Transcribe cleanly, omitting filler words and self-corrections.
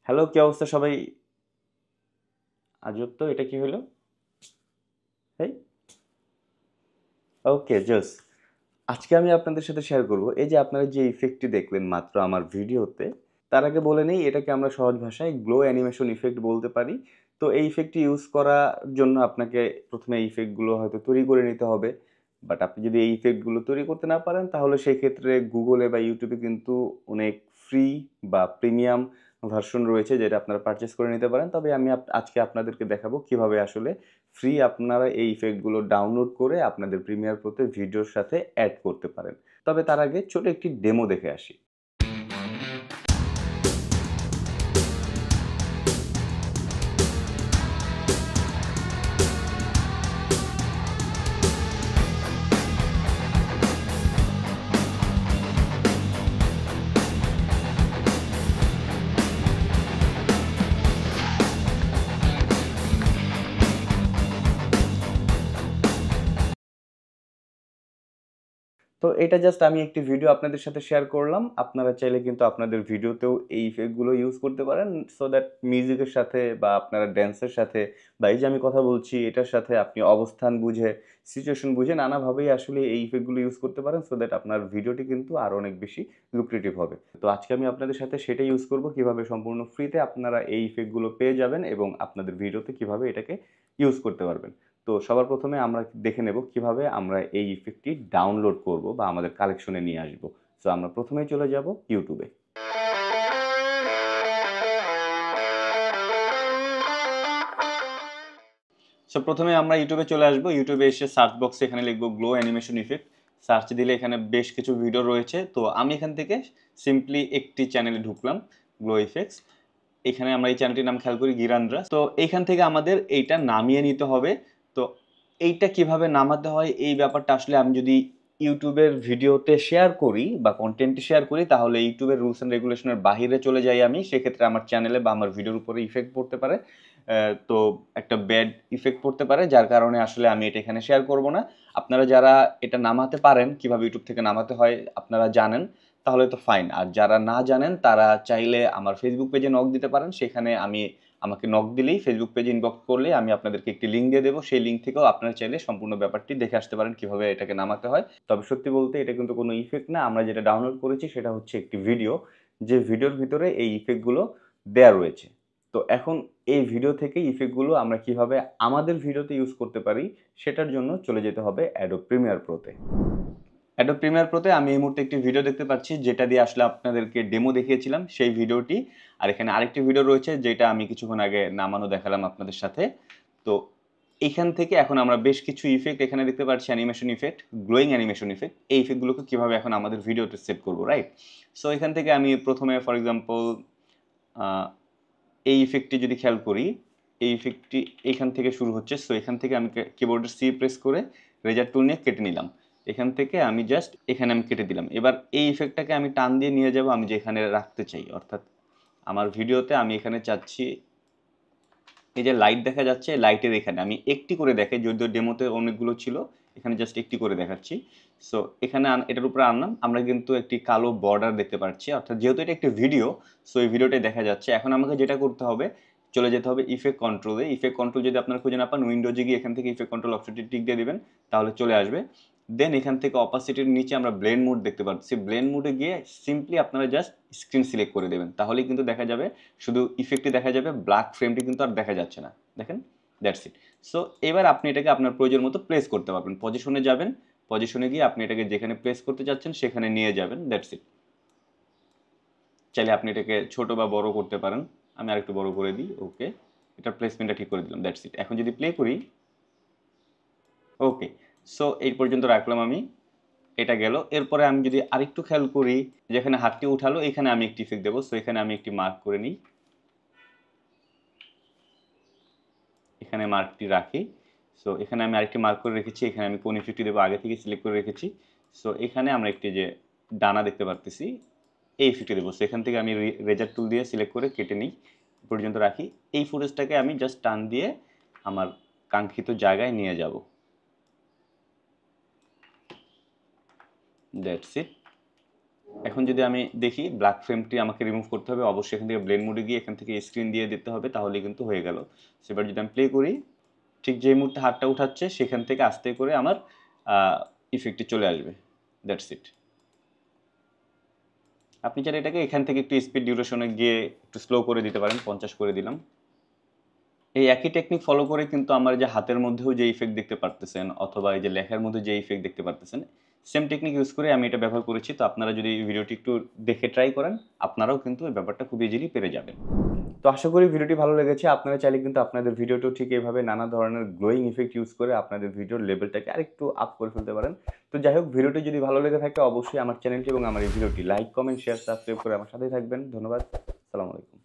Hello, কি অবস্থা সবাই? আজব তো, এটা কি হলো? এই ওকে, জোস। আজকে আমি আপনাদের সাথে শেয়ার করব এই যে আপনারা যে ইফেক্টটি দেখলেন মাত্র আমার ভিডিওতে, তার আগে বলে নেই এটাকে আমরা সহজ ভাষায় গ্লো অ্যানিমেশন ইফেক্ট বলতে পারি। তো এই ইফেক্টটি ইউজ করার জন্য আপনাকে প্রথমে এই ইফেক্টগুলো হয়তো তৈরি করে নিতে হবে। বাট আপনি যদি এই ইফেক্টগুলো তৈরি করতে না পারেন তাহলে সেই ক্ষেত্রে গুগলে বা ইউটিউবে কিন্তু অনেক ফ্রি বা প্রিমিয়াম ভার্সন রয়েছে যেটা আপনারা পারচেজ করে নিতে পারেন। তবে আমি আজকে আপনাদেরকে দেখাবো কিভাবে আসলে ফ্রি আপনারা এই ইফেক্টগুলো ডাউনলোড করে আপনাদের প্রিমিয়ার প্রোতে ভিডিওর সাথে অ্যাড করতে পারেন। তবে তার আগে ছোট একটি ডেমো দেখে আসি। তো এটা জাস্ট আমি একটি ভিডিও আপনাদের সাথে শেয়ার করলাম। আপনারা চাইলে কিন্তু আপনাদের ভিডিওতেও এই ইফেক্টগুলো ইউজ করতে পারেন। সো দ্যাট মিউজিকের সাথে বা আপনারা ড্যান্সের সাথে বা এই যে আমি কথা বলছি এটার সাথে আপনি অবস্থান বুঝে, সিচুয়েশন বুঝে নানাভাবেই আসলে এই ইফেক্টগুলো ইউজ করতে পারেন। সো দ্যাট আপনার ভিডিওটি কিন্তু আরো অনেক বেশি লুক্রেটিভ হবে। তো আজকে আমি আপনাদের সাথে সেটাই ইউজ করব কিভাবে সম্পূর্ণ ফ্রিতে আপনারা এই ইফেক্টগুলো পেয়ে যাবেন এবং আপনাদের ভিডিওতে কিভাবে এটাকে ইউজ করতে পারবেন। তো সবার প্রথমে আমরা দেখে নেব কিভাবে আমরা এই ইফেক্টটি ডাউনলোড করব বা আমাদের কালেকশনে নিয়ে আসব। সো আমরা প্রথমেই চলে যাব ইউটিউবে। সো প্রথমে আমরা ইউটিউবে চলে আসব। ইউটিউবে এসে সার্চ বক্সে এখানে লিখব গ্লো অ্যানিমেশন ইফেক্ট। সার্চ দিলে এখানে বেশ কিছু ভিডিও রয়েছে। তো আমি এখান থেকে সিম্পলি একটি চ্যানেলে ঢুকলাম, গ্লো ইফেক্টস। এখানে আমরা এই চ্যানেলটির নাম খেয়াল করি গিরান্ড্রা। তো এইখান থেকে আমাদের এইটা নামিয়ে নিতে হবে। তো এইটা কিভাবে নামাতে হয় এই ব্যাপারটা আসলে আমি যদি ইউটিউবের ভিডিওতে শেয়ার করি বা কন্টেন্টে শেয়ার করি তাহলে ইউটিউবের রুলস অ্যান্ড রেগুলেশনের বাহিরে চলে যাই আমি। সেক্ষেত্রে আমার চ্যানেলে বা আমার ভিডিওর উপরে ইফেক্ট পড়তে পারে। তো একটা ব্যাড ইফেক্ট পড়তে পারে যার কারণে আসলে আমি এটা এখানে শেয়ার করব না। আপনারা যারা এটা নামাতে পারেন, কিভাবে ইউটিউব থেকে নামাতে হয় আপনারা জানেন, তাহলে তো ফাইন। আর যারা না জানেন তারা চাইলে আমার ফেসবুক পেজে নক দিতে পারেন। সেখানে আমাকে নক দিলেই ফেসবুক পেজে ইনবক্স করলে আমি আপনাদেরকে একটি লিঙ্ক দিয়ে দেবো। সেই লিঙ্ক থেকেও আপনারা চাইলে সম্পূর্ণ ব্যাপারটি দেখে আসতে পারেন কিভাবে এটাকে নামাতে হয়। তবে সত্যি বলতে এটা কিন্তু কোনো ইফেক্ট না। আমরা যেটা ডাউনলোড করেছি সেটা হচ্ছে একটি ভিডিও, যে ভিডিওর ভিতরে এই ইফেক্টগুলো দেয়া রয়েছে। তো এখন এই ভিডিও থেকে ইফেক্টগুলো আমরা কিভাবে আমাদের ভিডিওতে ইউজ করতে পারি সেটার জন্য চলে যেতে হবে অ্যাডোব প্রিমিয়ার প্রোতে। অ্যাডোব প্রিমিয়ার প্রোতে আমি এই মুহূর্তে একটি ভিডিও দেখতে পাচ্ছি যেটা দিয়ে আসলে আপনাদেরকে ডেমো দেখিয়েছিলাম সেই ভিডিওটি। আর এখানে আরেকটি ভিডিও রয়েছে যেটা আমি কিছুক্ষণ আগে নামানো দেখালাম আপনাদের সাথে। তো এখান থেকে এখন আমরা বেশ কিছু ইফেক্ট এখানে দেখতে পাচ্ছি, animation effect, glowing animation effect. এই ইফেক্টগুলোকে কিভাবে এখন আমাদের ভিডিওতে সেট করব, রাইট? সো এখান থেকে আমি প্রথমে ফর এক্সাম্পল এই ইফেক্টটি যদি খেয়াল করি, এই ইফেক্টটি এখান থেকে শুরু হচ্ছে। সো এখান থেকে আমি কিবোর্ডের সি প্রেস করে রেজার টুল নিয়ে কেটে নিলাম। এখান থেকে আমি জাস্ট এখানে আমি কেটে দিলাম। এবার এই ইফেক্টটাকে আমি টান দিয়ে নিয়ে যাব আমি যেখানে রাখতে চাই। অর্থাৎ আমার ভিডিওতে আমি এখানে চাচ্ছি এই যে লাইট দেখা যাচ্ছে, লাইটের এখানে আমি একটি করে দেখাই, যদিও ডেমোতে অনেকগুলো ছিল, এখানে জাস্ট একটি করে দেখাচ্ছি। সো এখানে এটার উপরে আনলাম, আমরা কিন্তু একটি কালো বর্ডার দেখতে পাচ্ছি। অর্থাৎ যেহেতু এটা একটি ভিডিও, সো এই ভিডিওটাই দেখা যাচ্ছে। এখন আমাকে যেটা করতে হবে, চলে যেতে হবে ইফেক্ট কন্ট্রোলে। ইফেক্ট কন্ট্রোল যদি আপনারা খুঁজে না পান, উইন্ডোজে গিয়ে এখান থেকে ইফেক্ট কন্ট্রোল অপশনটি টিক দিয়ে দিবেন, তাহলে চলে আসবে। দেন এখান থেকে অপাসিটির নিচে আমরা ব্লেন্ড মোড দেখতে পাচ্ছি। ব্লেন্ড মোডে গিয়ে সিম্পলি আপনারা জাস্ট স্ক্রিন সিলেক্ট করে দেবেন, তাহলেই কিন্তু দেখা যাবে শুধু ইফেক্টই দেখা যাবে, ব্ল্যাক ফ্রেমটি কিন্তু আর দেখা যাচ্ছে না। দেখেন, দ্যাটস ইট। সো এবার আপনি এটাকে আপনার প্রয়োজন মতো প্লেস করতে পারবেন। পজিশনে যাবেন, পজিশনে গিয়ে আপনি এটাকে যেখানে প্লেস করতে চাচ্ছেন সেখানে নিয়ে যাবেন, দ্যাটস ইট। চাইলে আপনি এটাকে ছোট বা বড় করতে পারেন। আমি আরেকটু বড় করে দিই, ওকে। এটার প্লেসমেন্টটা ঠিক করে দিলাম, দ্যাটস ইট। এখন যদি প্লে করি, ওকে। সো এই পর্যন্ত রাখলাম আমি, এটা গেল। এরপরে আমি যদি আরেকটু খেয়াল করি, যেখানে হাতটি উঠালো এখানে আমি একটি ইফেক্ট দেবো। সো এখানে আমি একটি মার্ক করে নিই, এখানে মার্কটি রাখি। সো এখানে আমি আরেকটি মার্ক করে রেখেছি, এখানে আমি কোন ইফেক্টটি দেবো আগে থেকে সিলেক্ট করে রেখেছি। সো এখানে আমরা একটি যে ডানা দেখতে পারতেছি, এই ইফেক্টটি দেবো। সো এখান থেকে আমি রেজার টুল দিয়ে সিলেক্ট করে কেটে নিই, পর্যন্ত রাখি। এই ফুটেজটাকে আমি জাস্ট টান দিয়ে আমার কাঙ্ক্ষিত জায়গায় নিয়ে যাব, দ্যাটস ইট। এখন যদি আমি দেখি ব্ল্যাক ফ্রেমটি আমাকে রিমুভ করতে হবে, অবশ্যই এখান থেকে ব্লেন্ড মোডে গিয়ে এখান থেকে স্ক্রিন দিয়ে দিতে হবে, তাহলে কিন্তু হয়ে গেল। এবার যদি আমি প্লে করি, ঠিক যেই মুহূর্তে হাতটা উঠাচ্ছে সেখান থেকে আস্তে করে আমার ইফেক্টটি চলে আসবে। That's it. আপনি চাইলে এটাকে এখান থেকে একটু স্পিড ডিউরেশনে গিয়ে একটু স্লো করে দিতে পারেন, 50 করে দিলাম। এই একই টেকনিক ফলো করে কিন্তু আমার যে হাতের মধ্যেও যে ইফেক্ট দেখতে পারতেছেন, অথবা এই যে লেখার মধ্যে যে ইফেক্ট দেখতে পারতেছেন, সেম টেকনিক ইউজ করে আমি এটা ব্যবহার করেছি। তো আপনারা যদি এই ভিডিওটি একটু দেখে ট্রাই করেন, আপনারাও কিন্তু এই ব্যাপারটা খুব ইজিলি পেরে যাবেন। তো আশা করি ভিডিওটি ভালো লেগেছে। আপনারা চাইলে কিন্তু আপনাদের ভিডিওটাও ঠিক এভাবে নানা ধরনের গ্লোয়িং ইফেক্ট ইউজ করে আপনাদের ভিডিওর লেভেলটাকে আরেকটু আপ করে ফেলতে পারেন। তো যাই হোক, ভিডিওটি যদি ভালো লেগে থাকে অবশ্যই আমার চ্যানেলটি এবং আমার এই ভিডিওটি লাইক, কমেন্ট, শেয়ার, সাবস্ক্রাইব করে আমার সাথেই থাকবেন। ধন্যবাদ। আসসালামু আলাইকুম।